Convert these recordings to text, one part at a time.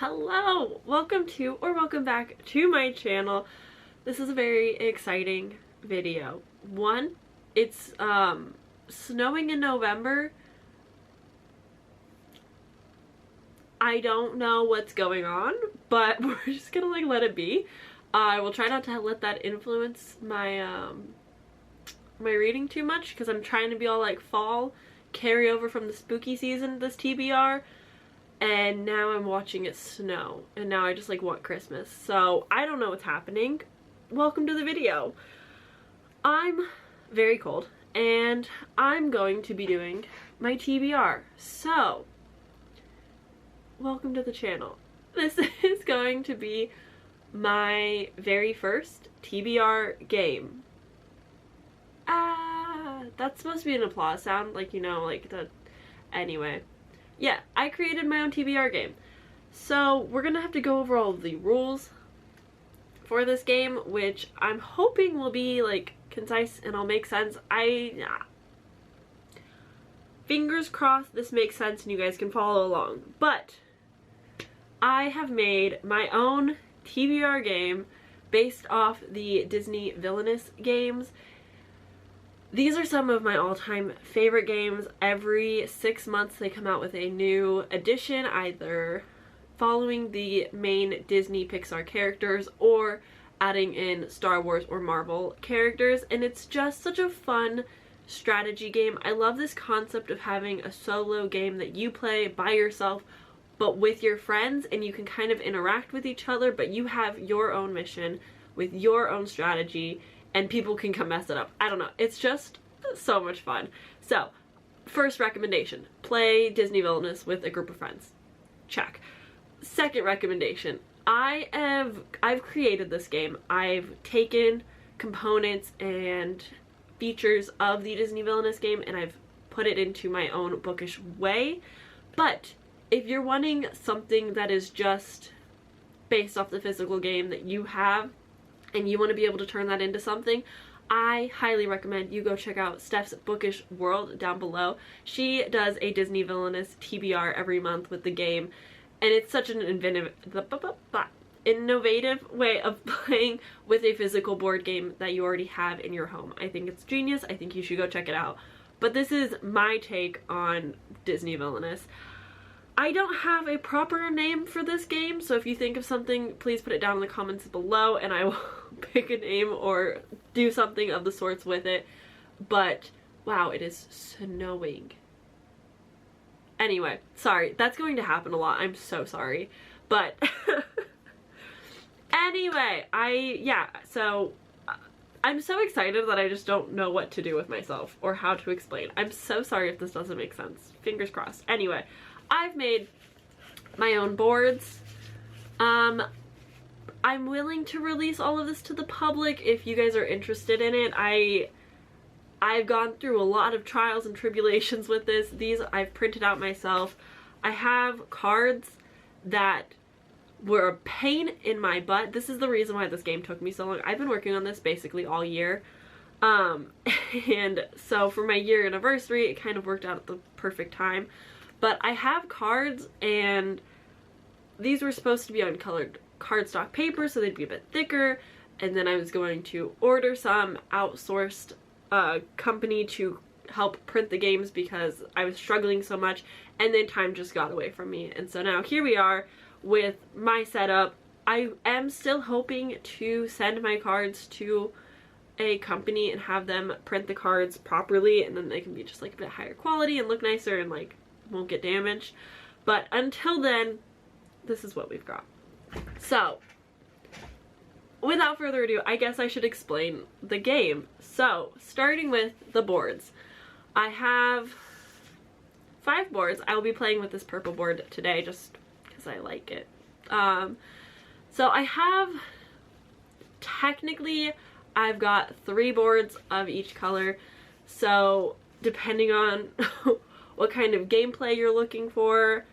Hello! Welcome back to my channel. This is a very exciting video. One, it's snowing in November. I don't know what's going on, but we're just gonna let it be. I will try not to let that influence my my reading too much, because I'm trying to be all fall, carry over from the spooky season, this TBR, and now I'm watching it snow, and now I just want Christmas. So I don't know what's happening. Welcome to the video. I'm very cold, and I'm going to be doing my TBR. So welcome to the channel. This is going to be my very first TBR game. That's supposed to be an applause sound, the... Anyway. Yeah, I created my own TBR game. So we're gonna have to go over all of the rules for this game, which I'm hoping will be concise and all make sense. Fingers crossed this makes sense and you guys can follow along. But I have made my own TBR game based off the Disney Villainous games. These are some of my all-time favorite games. Every 6 months they come out with a new edition, either following the main Disney Pixar characters or adding in Star Wars or Marvel characters, and it's just such a fun strategy game. I love this concept of having a solo game that you play by yourself but with your friends, and you can kind of interact with each other, but you have your own mission with your own strategy, and people can come mess it up. I don't know. It's just so much fun. So, first recommendation, play Disney Villainous with a group of friends. Check. Second recommendation, I've created this game. I've taken components and features of the Disney Villainous game and I've put it into my own bookish way. But if you're wanting something that is just based off the physical game that you have, and you want to be able to turn that into something, I highly recommend you go check out Steph's Bookish World down below. She does a Disney Villainous TBR every month with the game, and it's such an innovative way of playing with a physical board game that you already have in your home. I think it's genius. I think you should go check it out. But this is my take on Disney Villainous. I don't have a proper name for this game, so if you think of something, please put it down in the comments below and I will pick a name or do something of the sorts with it. But wow, it is snowing. Anyway, sorry, that's going to happen a lot. I'm so sorry. But anyway, I'm so excited that I just don't know what to do with myself or how to explain. I'm so sorry if this doesn't make sense. Fingers crossed. Anyway, I've made my own boards. I'm willing to release all of this to the public if you guys are interested in it. I've gone through a lot of trials and tribulations with this. These I've printed out myself. I have cards that were a pain in my butt. This is the reason why this game took me so long. I've been working on this basically all year. And so for my year anniversary, it kind of worked out at the perfect time. But I have cards, and these were supposed to be on colored cardstock paper, so they'd be a bit thicker, and then I was going to order some outsourced company to help print the games because I was struggling so much, and then time just got away from me. And so now here we are with my setup. I am still hoping to send my cards to a company and have them print the cards properly, and then they can be just a bit higher quality and look nicer and won't get damaged. But until then, this is what we've got. So without further ado, I guess I should explain the game. So starting with the boards, I have 5 boards. I will be playing with this purple board today just because I like it. So I have, technically I've got 3 boards of each color, so depending on what kind of gameplay you're looking for,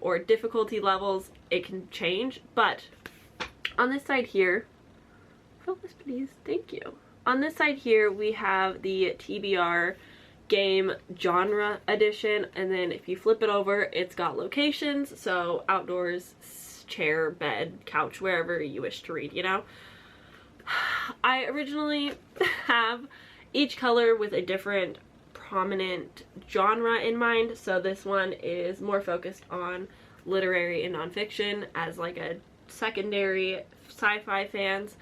or difficulty levels, it can change. But on this side here, focus please, thank you. On this side here we have the TBR game genre edition, and then if you flip it over, it's got locations, so outdoors, chair, bed, couch, wherever you wish to read, you know? I originally have each color with a different prominent genre in mind, so this one is more focused on literary and nonfiction as like a secondary sci-fi fans.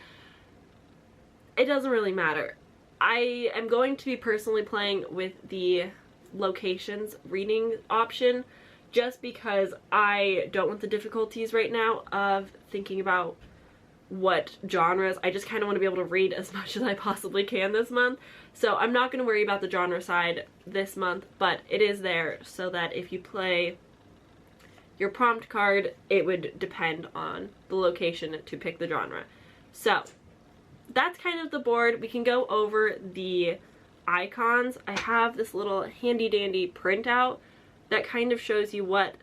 It doesn't really matter. I am going to be personally playing with the locations reading option just because I don't want the difficulties right now of thinking about what genres. I just kind of want to be able to read as much as I possibly can this month. So I'm not going to worry about the genre side this month, but it is there so that if you play your prompt card, it would depend on the location to pick the genre. So that's kind of the board. We can go over the icons. I have this little handy dandy printout that kind of shows you what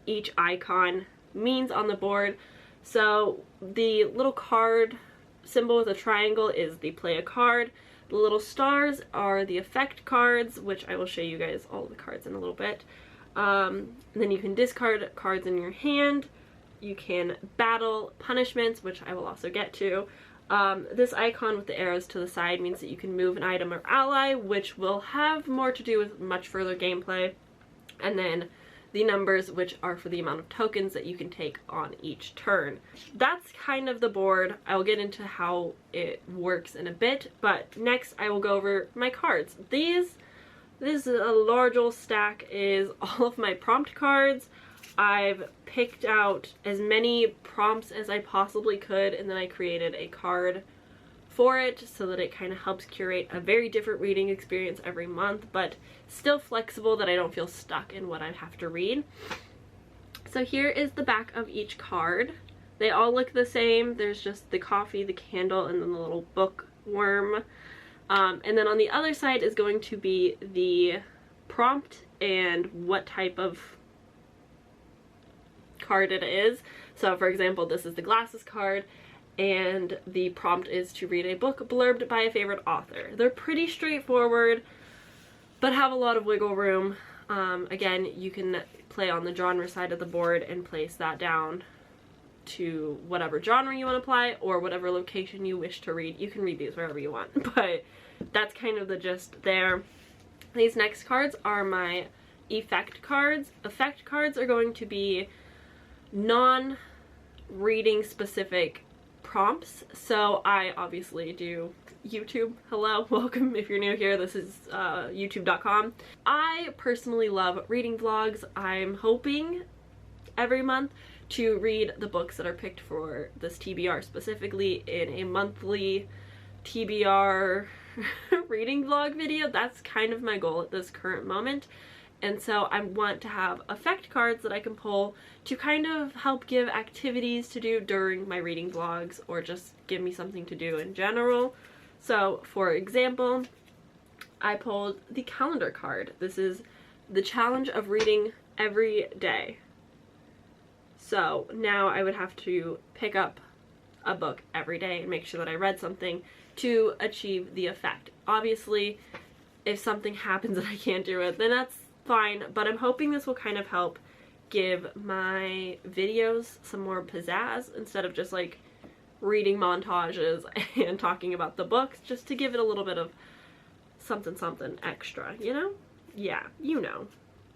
each icon means on the board. So the little card symbol with a triangle is the play a card. The little stars are the effect cards, which I will show you guys all the cards in a little bit. And then you can discard cards in your hand. You can battle punishments, which I will also get to. This icon with the arrows to the side means that you can move an item or ally, which will have more to do with much further gameplay. And then the numbers, which are for the amount of tokens that you can take on each turn. That's kind of the board. I will get into how it works in a bit, but next I will go over my cards. This is a large old stack, is all of my prompt cards. I've picked out as many prompts as I possibly could, and then I created a card for it so that it kind of helps curate a very different reading experience every month, but still flexible that I don't feel stuck in what I have to read. So here is the back of each card. They all look the same. There's just the coffee, the candle, and then the little bookworm. And then on the other side is going to be the prompt and what type of card it is. So for example, this is the glasses card, and the prompt is to read a book blurbed by a favorite author. They're pretty straightforward, but have a lot of wiggle room. Again, you can play on the genre side of the board and place that down to whatever genre you want to apply or whatever location you wish to read. You can read these wherever you want, but that's kind of the gist there. These next cards are my effect cards. Effect cards are going to be non-reading specific prompts. So I obviously do YouTube. Hello, welcome if you're new here. This is youtube.com. I personally love reading vlogs. I'm hoping every month to read the books that are picked for this TBR, specifically in a monthly TBR reading vlog video. That's kind of my goal at this current moment. And so I want to have effect cards that I can pull to kind of help give activities to do during my reading vlogs, or just give me something to do in general. So for example, I pulled the calendar card. This is the challenge of reading every day. So now I would have to pick up a book every day and make sure that I read something to achieve the effect. Obviously, if something happens that I can't do it, then that's fine, but I'm hoping this will kind of help give my videos some more pizzazz instead of just like reading montages and talking about the books, just to give it a little bit of something extra, you know? Yeah, you know.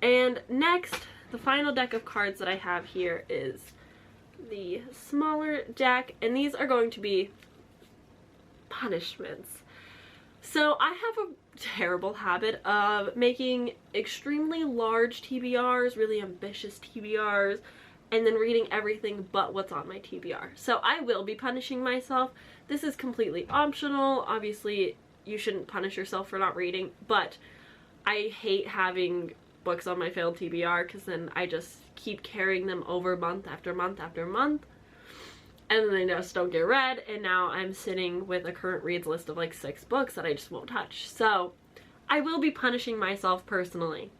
And next, the final deck of cards that I have here is the smaller deck, and these are going to be punishments. So I have a terrible habit of making extremely large TBRs, really ambitious TBRs, and then reading everything but what's on my TBR. So I will be punishing myself. This is completely optional. Obviously, you shouldn't punish yourself for not reading, but I hate having books on my failed TBR because then I just keep carrying them over month after month after month, and then they just don't get read, and now I'm sitting with a current reads list of like 6 books that I just won't touch. So I will be punishing myself personally.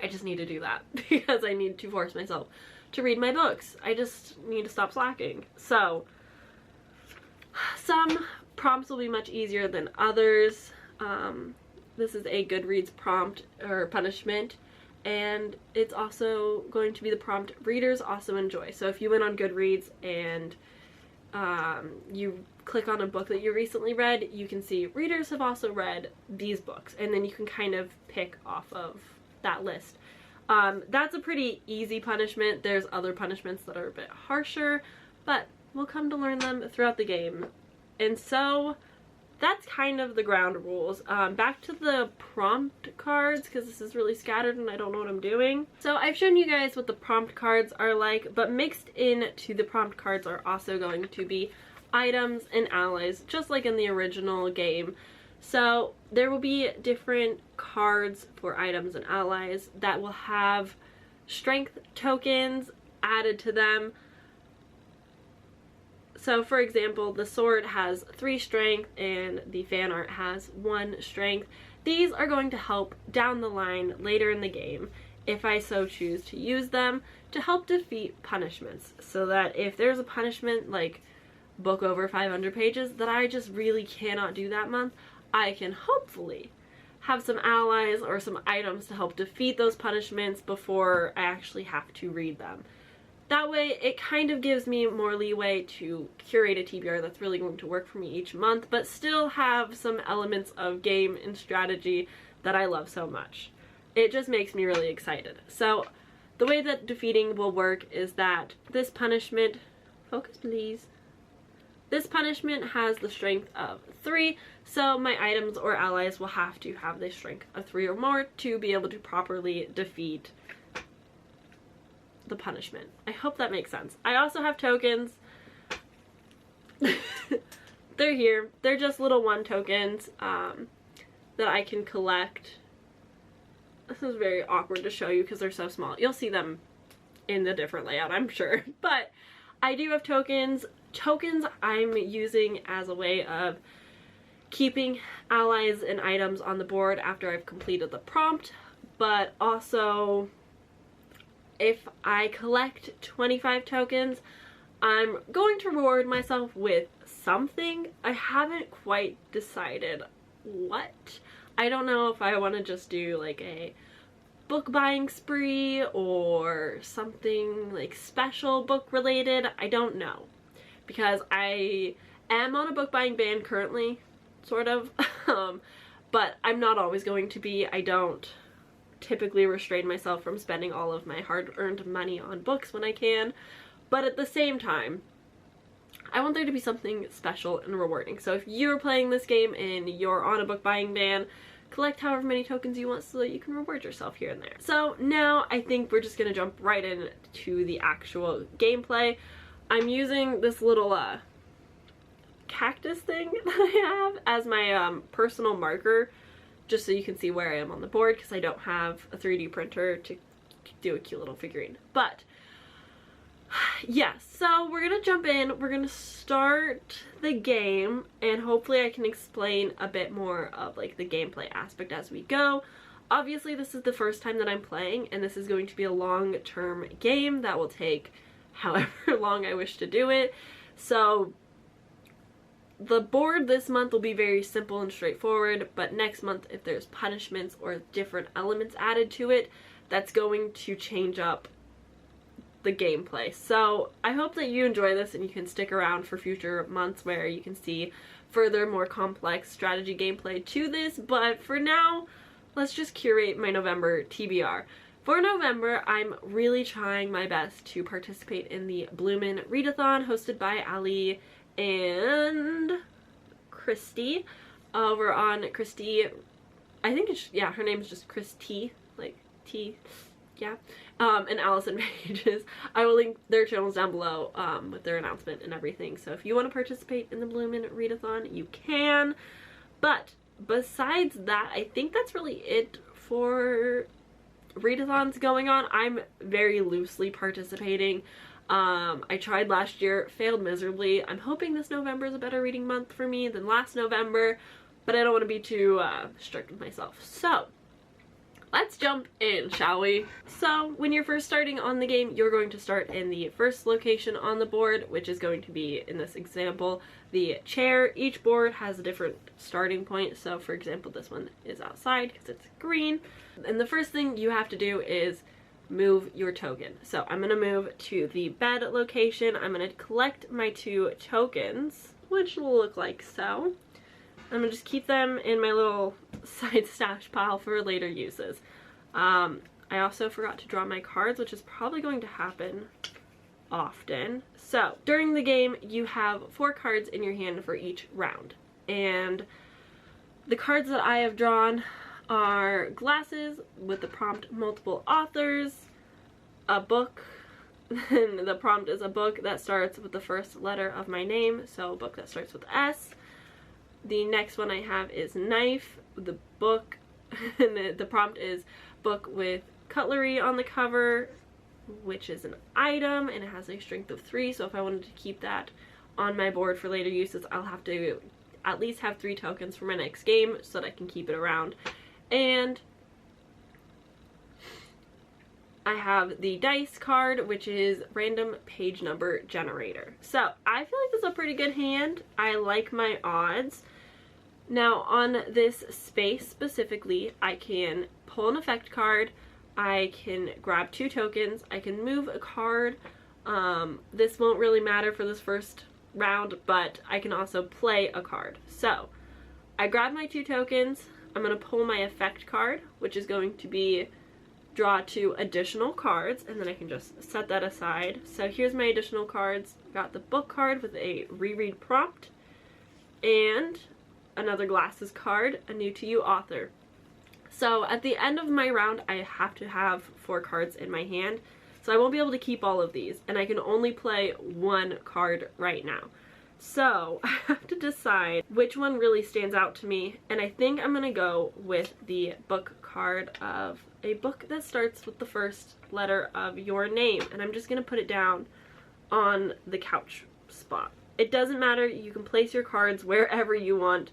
I just need to do that because I need to force myself to read my books. I just need to stop slacking. So some prompts will be much easier than others. This is a Goodreads prompt or punishment, and it's also going to be the prompt readers also enjoy. So if you went on Goodreads and you click on a book that you recently read, you can see readers have also read these books, and then you can kind of pick off of that list. That's a pretty easy punishment. There's other punishments that are a bit harsher, but we'll come to learn them throughout the game. And so that's kind of the ground rules. Back to the prompt cards, because this is really scattered and I don't know what I'm doing. So I've shown you guys what the prompt cards are like, but mixed into the prompt cards are also going to be items and allies, just like in the original game. So there will be different cards for items and allies that will have strength tokens added to them. So for example, the sword has 3 strength and the fan art has 1 strength. These are going to help down the line later in the game, if I so choose to use them, to help defeat punishments. So that if there's a punishment like book over 500 pages that I just really cannot do that month, I can hopefully have some allies or some items to help defeat those punishments before I actually have to read them. That way, it kind of gives me more leeway to curate a TBR that's really going to work for me each month, but still have some elements of game and strategy that I love so much. It just makes me really excited. So, the way that defeating will work is that this punishment, focus please, this punishment has the strength of 3, so my items or allies will have to have the strength of 3 or more to be able to properly defeat the punishment. I hope that makes sense. I also have tokens. They're here. They're just little 1 tokens that I can collect. This is very awkward to show you because they're so small. You'll see them in the different layout, I'm sure. But I do have tokens. Tokens I'm using as a way of keeping allies and items on the board after I've completed the prompt, but also if I collect 25 tokens, I'm going to reward myself with something. I haven't quite decided what. I don't know if I want to just do like a book buying spree or something like special book related. I don't know, because I am on a book buying ban currently, sort of, but I'm not always going to be. I don't typically restrain myself from spending all of my hard-earned money on books when I can, but at the same time I want there to be something special and rewarding. So if you're playing this game and you're on a book buying ban, collect however many tokens you want so that you can reward yourself here and there. So now I think we're just gonna jump right into the actual gameplay. I'm using this little cactus thing that I have as my personal marker, just so you can see where I am on the board, because I don't have a 3D printer to do a cute little figurine. But yeah, so we're gonna jump in, we're gonna start the game, and hopefully I can explain a bit more of like the gameplay aspect as we go. Obviously this is the first time that I'm playing, and this is going to be a long-term game that will take however long I wish to do it. So the board this month will be very simple and straightforward, but next month, if there's punishments or different elements added to it, that's going to change up the gameplay. So I hope that you enjoy this and you can stick around for future months where you can see further, more complex strategy gameplay to this. But for now, let's just curate my November TBR. For November, I'm really trying my best to participate in the Bloomin readathon hosted by Ali and Christy over on Christy, I think it's, yeah, her name is just Christy, like T, yeah, and Allison Pages. I will link their channels down below with their announcement and everything. So if you want to participate in the Bloomin readathon, you can. But besides that, I think that's really it for readathons going on. I'm very loosely participating. I tried last year, failed miserably. I'm hoping this November is a better reading month for me than last November, but I don't want to be too strict with myself. So let's jump in, shall we? So when you're first starting on the game, you're going to start in the first location on the board, which is going to be, in this example, the chair. Each board has a different starting point. So for example, this one is outside because it's green. And the first thing you have to do is move your token. So I'm going to move to the bed location. I'm going to collect my 2 tokens, which will look like so. I'm gonna just keep them in my little side stash pile for later uses. I also forgot to draw my cards, which is probably going to happen often. So during the game, you have 4 cards in your hand for each round. And the cards that I have drawn are glasses with the prompt multiple authors, a book, and the prompt is a book that starts with the first letter of my name, so a book that starts with S. The next one I have is knife, the book, and the prompt is book with cutlery on the cover, which is an item, and it has a strength of 3, so if I wanted to keep that on my board for later uses, I'll have to at least have 3 tokens for my next game so that I can keep it around. And I have the dice card, which is random page number generator. So I feel like this is a pretty good hand. I like my odds. Now on this space specifically, I can pull an effect card, I can grab 2 tokens, I can move a card. This won't really matter for this first round, but I can also play a card. So I grab my 2 tokens, I'm going to pull my effect card, which is going to be draw 2 additional cards, and then I can just set that aside. So here's my additional cards. Got the book card with a reread prompt, and another glasses card, a new to you author. So at the end of my round, I have to have 4 cards in my hand, so I won't be able to keep all of these, and I can only play 1 card right now. So I have to decide which one really stands out to me, and I think I'm gonna go with the book card of a book that starts with the first letter of your name, and I'm just gonna put it down on the couch spot. It doesn't matter, you can place your cards wherever you want.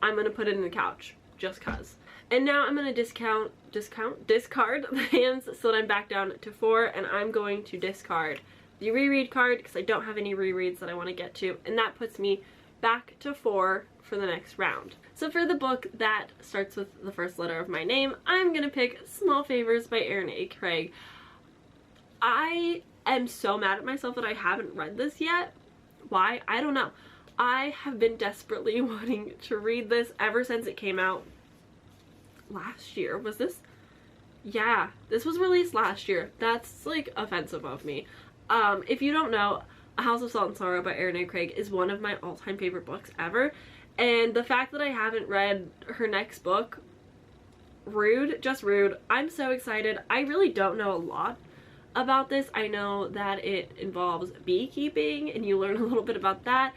I'm gonna put it in the couch, just cause. And now I'm gonna discard the hands so that I'm back down to 4, and I'm going to discard the reread card because I don't have any rereads that I want to get to, and that puts me back to 4 for the next round. So for the book that starts with the first letter of my name, I'm gonna pick Small Favors by Aaron A. Craig. I am so mad at myself that I haven't read this yet. Why? I don't know. I have been desperately wanting to read this ever since it came out last year. Was this? Yeah, this was released last year. That's like offensive of me. If you don't know, A House of Salt and Sorrow by Aaron A. Craig is one of my all-time favorite books ever. And the fact that I haven't read her next book, rude, just rude. I'm so excited. I really don't know a lot about this. I know that it involves beekeeping and you learn a little bit about that.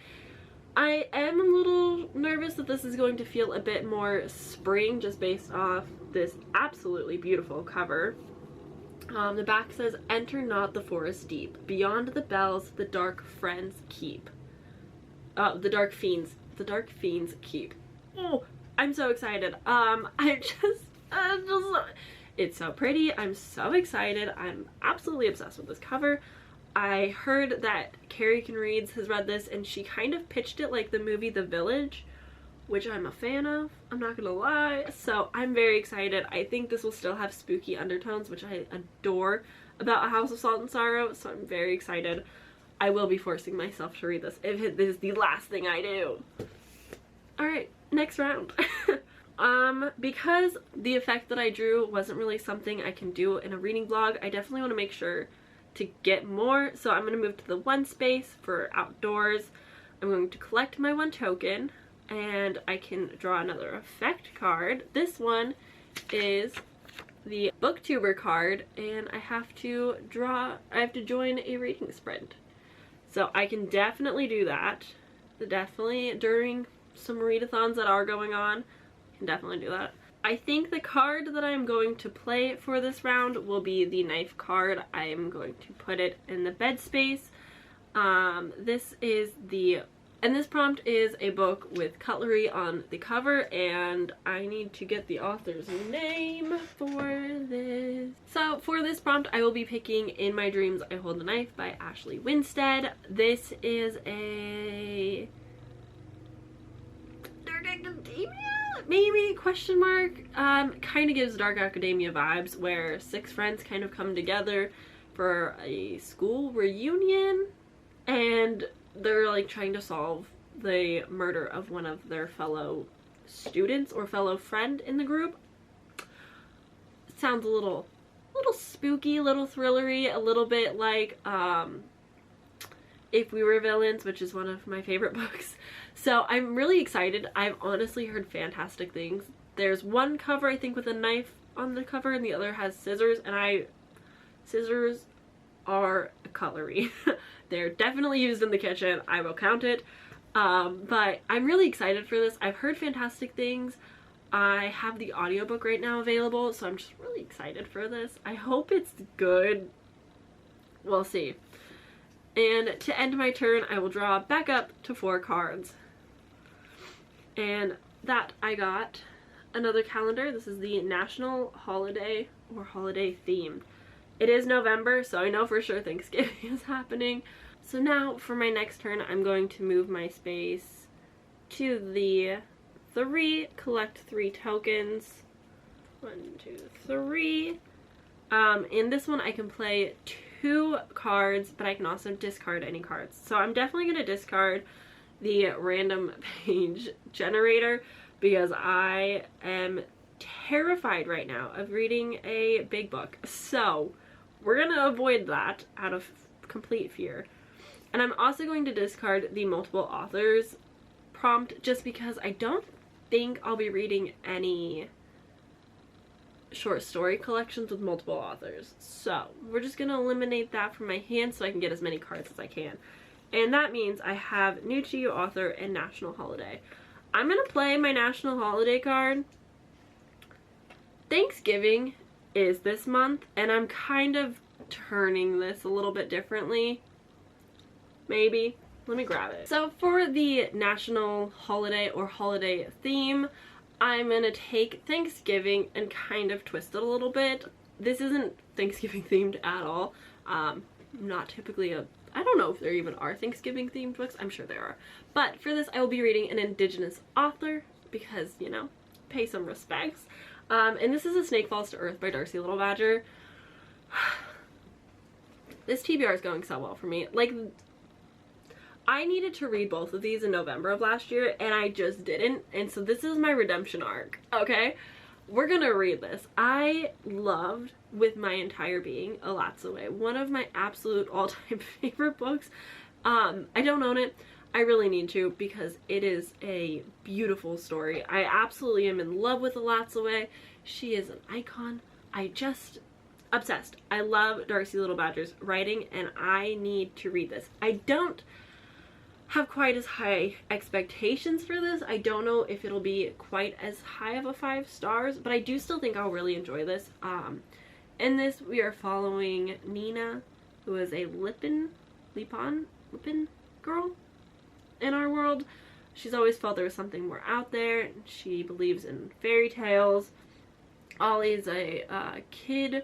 I am a little nervous that this is going to feel a bit more spring just based off this absolutely beautiful cover. The back says, "Enter not the forest deep. Beyond the bells, the dark friends keep." The dark fiends keep. Oh, I'm so excited. It's so pretty. I'm so excited. I'm absolutely obsessed with this cover. I heard that Carrie Can Reads has read this and she kind of pitched it like the movie The Village, which I'm a fan of, I'm not gonna lie. So I'm very excited. I think this will still have spooky undertones, which I adore about A House of Salt and Sorrow, so I'm very excited. I will be forcing myself to read this if this is the last thing I do. Alright, next round. Because the effect that I drew wasn't really something I can do in a reading vlog, I definitely want to make sure to get more, so I'm going to move to the 1 space for outdoors. I'm going to collect my 1 token, and I can draw another effect card. This one is the booktuber card, and I have to join a reading sprint. So I can definitely do that. Definitely during some readathons that are going on, I can definitely do that. I think the card that I'm going to play for this round will be the knife card. I'm going to put it in the bed space. This is the And this prompt is a book with cutlery on the cover, and I need to get the author's name for this. So for this prompt, I will be picking In My Dreams I Hold a Knife by Ashley Winstead. This is a Dark Academia, maybe, question mark. Kind of gives Dark Academia vibes, where 6 friends kind of come together for a school reunion, and they're like trying to solve the murder of one of their fellow students or fellow friend in the group. It sounds a little spooky, a little thrillery, a little bit like If We Were Villains, which is one of my favorite books. So I'm really excited. I've honestly heard fantastic things. There's one cover, I think, with a knife on the cover, and the other has scissors, and scissors are a cutlery. They're definitely used in the kitchen. I will count it. But I'm really excited for this. I've heard fantastic things. I have the audiobook right now available, so I'm just really excited for this. I hope it's good. We'll see. And to end my turn, I will draw back up to 4 cards. And that I got another calendar. This is the National Holiday or Holiday Theme. It is November, so I know for sure Thanksgiving is happening. So now for my next turn, I'm going to move my space to the 3, collect 3 tokens. 1, 2, 3. In this one I can play 2 cards, but I can also discard any cards. So I'm definitely going to discard the random page generator because I am terrified right now of reading a big book. So we're going to avoid that out of complete fear. And I'm also going to discard the multiple authors prompt just because I don't think I'll be reading any short story collections with multiple authors. So we're just going to eliminate that from my hand so I can get as many cards as I can. And that means I have New to You author and National Holiday. I'm going to play my National Holiday card. Thanksgiving is this month, and I'm kind of turning this a little bit differently. Maybe. Let me grab it. So for the National Holiday or Holiday theme, I'm gonna take Thanksgiving and kind of twist it a little bit. This isn't Thanksgiving themed at all. Not typically I don't know if there even are Thanksgiving themed books. I'm sure there are. But for this, I will be reading an Indigenous author because, you know, pay some respects. And this is A Snake Falls to Earth by Darcy Little Badger. This TBR is going so well for me. Like, I needed to read both of these in November of last year, and I just didn't. And so this is my redemption arc, okay? We're gonna read this. I loved, with my entire being, A Lot's Away. One of my absolute all-time favorite books. I don't own it. I really need to because it is a beautiful story. I absolutely am in love with A Lot's Away. She is an icon. I just... obsessed. I love Darcy Little Badger's writing, and I need to read this. I don't have quite as high expectations for this. I don't know if it'll be quite as high of a 5 stars, but I do still think I'll really enjoy this. In this, we are following Nina, who is a Lipan girl in our world. She's always felt there was something more out there. She believes in fairy tales. Ollie's a kid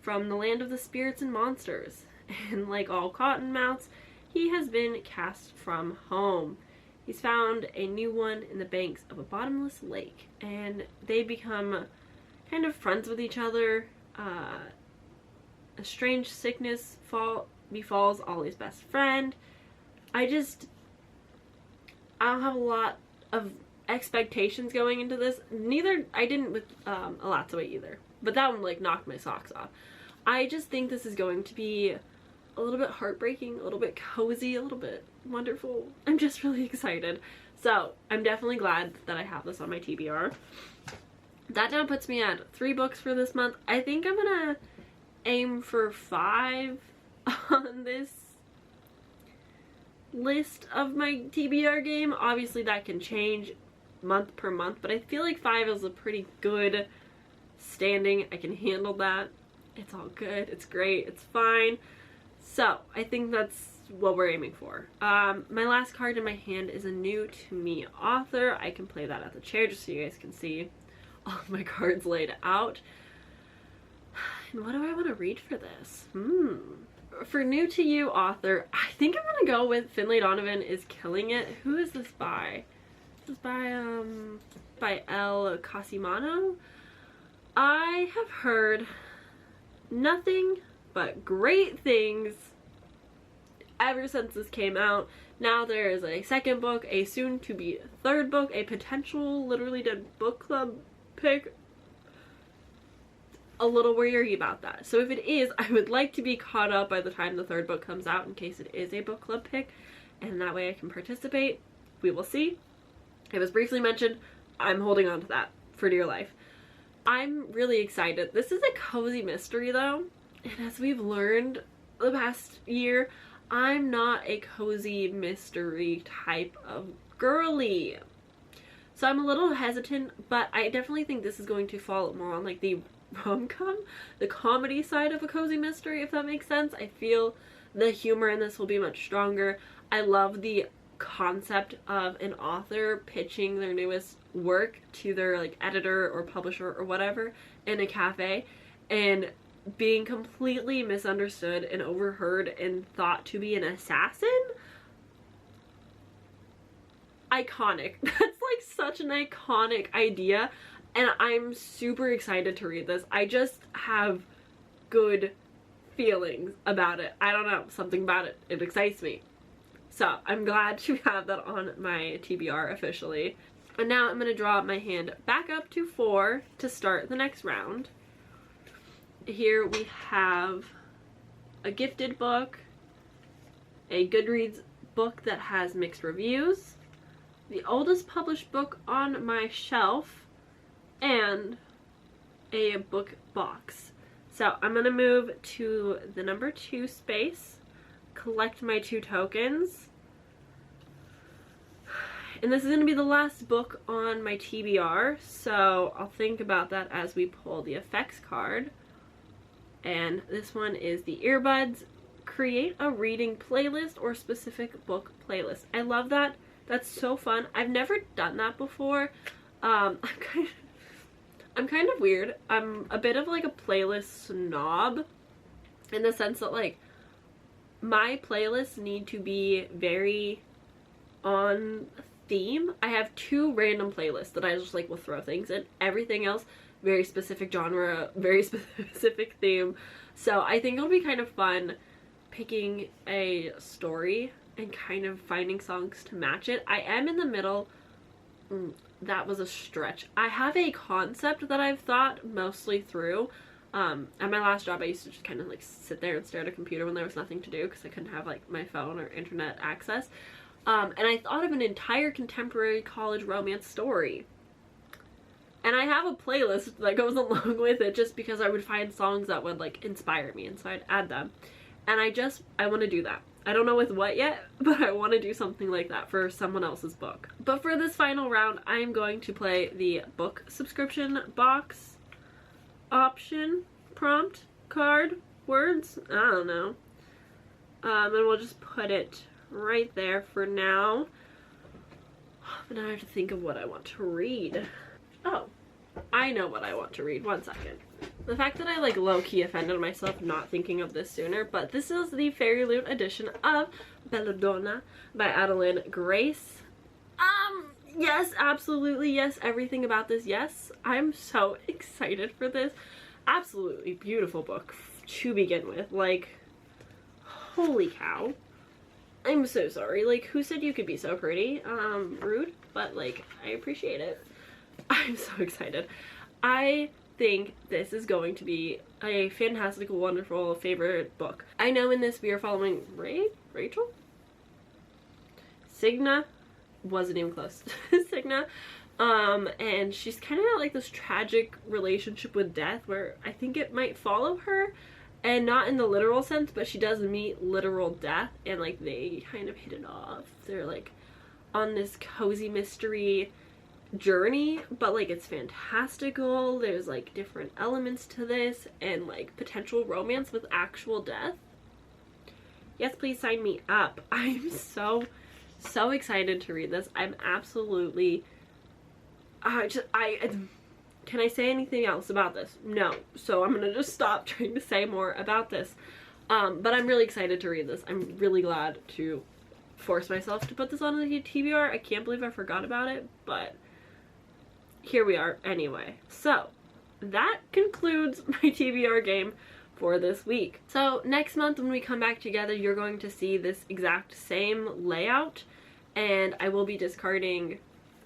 from the land of the spirits and monsters, and like all cottonmouths, he has been cast from home. He's found a new one in the banks of a bottomless lake, and they become kind of friends with each other. A strange sickness befalls Ollie's best friend. I don't have a lot of expectations going into this. I didn't with A Lot's Away either. But that one like knocked my socks off. I just think this is going to be a little bit heartbreaking, a little bit cozy, a little bit wonderful. I'm just really excited. So I'm definitely glad that I have this on my TBR. That now puts me at 3 books for this month. I think I'm gonna aim for 5 on this list of my TBR game. Obviously that can change month per month, but I feel like 5 is a pretty good standing. I can handle that. It's all good. It's great. It's fine. So I think that's what we're aiming for. My last card in my hand is a new to me author. I can play that at the chair just so you guys can see all of my cards laid out. And what do I want to read for this? For new to you author, I think I'm gonna go with Finlay Donovan is Killing It. Who is this by? This is by El Casimano. I have heard nothing but great things ever since this came out. Now there is a second book, a soon to be third book, a potential literally dead book club pick. A little weary about that. So if it is, I would like to be caught up by the time the third book comes out in case it is a book club pick, and that way I can participate. We will see. It was briefly mentioned. I'm holding on to that for dear life. I'm really excited. This is a cozy mystery though, and as we've learned the past year, I'm not a cozy mystery type of girly. So I'm a little hesitant, but I definitely think this is going to fall more on like the rom-com, the comedy side of a cozy mystery, if that makes sense. I feel the humor in this will be much stronger. I love the concept of an author pitching their newest work to their like editor or publisher or whatever in a cafe and being completely misunderstood and overheard and thought to be an assassin. Iconic. That's like such an iconic idea, and I'm super excited to read this. I just have good feelings about it. I don't know, something about it. It excites me. So I'm glad to have that on my TBR officially. And now I'm going to draw my hand back up to 4 to start the next round. Here we have a gifted book, a Goodreads book that has mixed reviews, the oldest published book on my shelf, and a book box. So I'm going to move to the number 2 space, collect my 2 tokens, and this is going to be the last book on my TBR, so I'll think about that as we pull the effects card. And this one is the earbuds. Create a reading playlist or specific book playlist. I love that. That's so fun. I've never done that before. I'm kind of weird. I'm a bit of like a playlist snob in the sense that like my playlists need to be very on theme. I have 2 random playlists that I just like will throw things in. Everything else very specific genre, very specific theme. So I think it'll be kind of fun picking a story and kind of finding songs to match it. I am in the middle. That was a stretch. I have a concept that I've thought mostly through. At my last job I used to just kind of like sit there and stare at a computer when there was nothing to do because I couldn't have like my phone or internet access. And I thought of an entire contemporary college romance story. And I have a playlist that goes along with it just because I would find songs that would like inspire me, and so I'd add them. And I want to do that. I don't know with what yet, but I want to do something like that for someone else's book. But for this final round, I am going to play the book subscription box option prompt card words. I don't know. And we'll just put it right there for now. But now I have to think of what I want to read. Oh, I know what I want to read. One second. The fact that I like low-key offended myself not thinking of this sooner, but this is the Fairy Loot edition of Belladonna by Adeline Grace. Yes, absolutely yes, everything about this, yes. I'm so excited for this. Absolutely beautiful book to begin with. Like, holy cow. I'm so sorry. Like, who said you could be so pretty? Rude, but like, I appreciate it. I'm so excited. I think this is going to be a fantastic, wonderful favorite book. I know in this we are following Rachel? Signa? Wasn't even close. Signa. And she's kind of got like this tragic relationship with death where I think it might follow her, and not in the literal sense, but she does meet literal death and like they kind of hit it off. They're like on this cozy mystery journey, but like it's fantastical. There's like different elements to this and like potential romance with actual death. Yes, please sign me up. I'm so excited to read this. I'm absolutely, can I say anything else about this? No. So I'm gonna just stop trying to say more about this. But I'm really excited to read this. I'm really glad to force myself to put this on the TBR. I can't believe I forgot about it, but here we are anyway. So that concludes my TBR game for this week. So next month when we come back together, you're going to see this exact same layout, and I will be discarding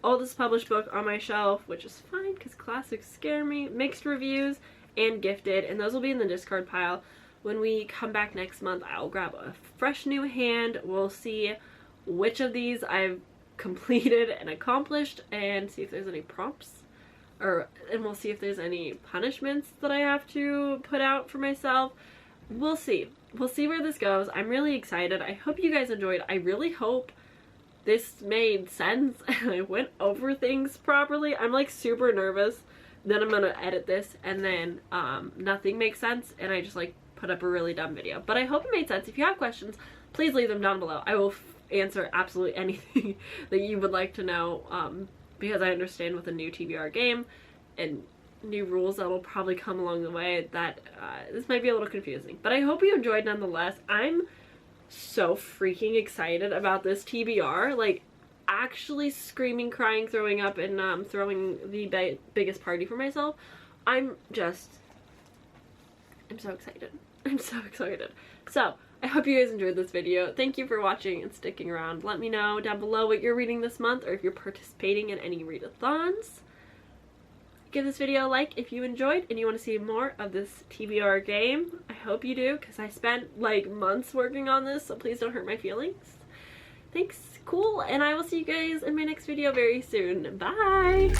all this published book on my shelf, which is fine because classics scare me, mixed reviews, and gifted, and those will be in the discard pile. When we come back next month, I'll grab a fresh new hand. We'll see which of these I've completed and accomplished, and see if there's any prompts, and we'll see if there's any punishments that I have to put out for myself. We'll see. We'll see where this goes. I'm really excited. I hope you guys enjoyed. I really hope this made sense and I went over things properly. I'm like super nervous. Then I'm gonna edit this and then nothing makes sense and I just like put up a really dumb video. But I hope it made sense. If you have questions, please leave them down below. I will answer absolutely anything that you would like to know, because I understand with a new TBR game and new rules that will probably come along the way that this might be a little confusing. But I hope you enjoyed nonetheless. I'm so freaking excited about this TBR. Like, actually screaming, crying, throwing up, and throwing the biggest party for myself. I'm so excited. I'm so excited. So, I hope you guys enjoyed this video. Thank you for watching and sticking around. Let me know down below what you're reading this month or if you're participating in any readathons. Give this video a like if you enjoyed and you want to see more of this TBR game. I hope you do, because I spent like months working on this, so please don't hurt my feelings. Thanks, cool, and I will see you guys in my next video very soon. Bye!